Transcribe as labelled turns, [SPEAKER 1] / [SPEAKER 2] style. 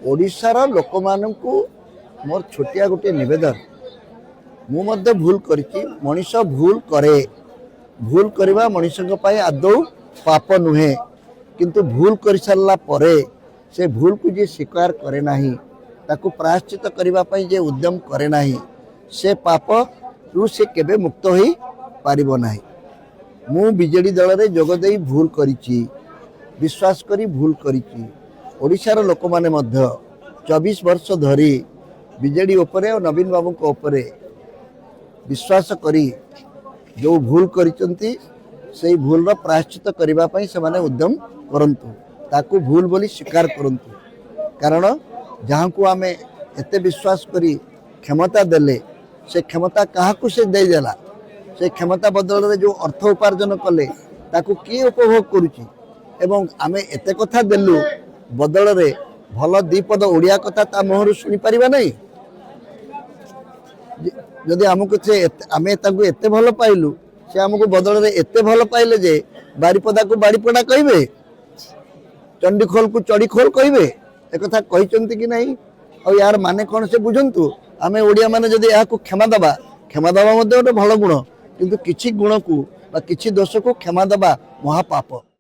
[SPEAKER 1] ओडिशार लोक मानू मोर छोटिया गोटे नवेदन मुझे भूल करी मनीष भूल करे भूल करवा मनीष आदौ पाप नुहे किंतु भूल कर सारा परे से भूल को जी स्वीकार करे नहीं ताकू प्रायश्चित करने जे उद्यम करे नहीं से पाप रु से केबे मुक्त हो पारिबो नहीं। मु बीजेडी दल रे जोगदे भूल करिछि विश्वास करी भूल करिछि। ओडिशार लोक माने मध्य 24 वर्ष धरी बीजेडी उपरे और नवीन बाबू को उपरे विश्वास करी जो भूल करिसंती से भूल रो प्रायश्चित करबा पई से माने उद्यम करंतु ताकू भूल बोली स्वीकार करंतु कारण जहाँ को आमे एते विश्वास करी क्षमता देले से क्षमता काहाकू से दे देला से क्षमता बदल रे जो अर्थ उपार्जन कले ताकू किए उपभोग करुची एवं आमे एते कथा देलु बदल रे भल दीपद ओडिया कथा ता मोहरु सुनी परिबा नहीं। जदि आमको से आमे ताकू एते भल पाइलु से आमको बदल रे एते भल पाइले जे बारीपदा को बाड़ीपड़ा कहबे चंडीखोल को चढ़ीखोल कहबे एक कथा कहिसंती कि नहीं और यार माने कौन से बुझंतु आमे ओडिया माने जदि या को क्षमा दबा मध्ये गोटे भल गुण किंतु किछि गुण को किछि दोष को क्षमा दबा महापाप।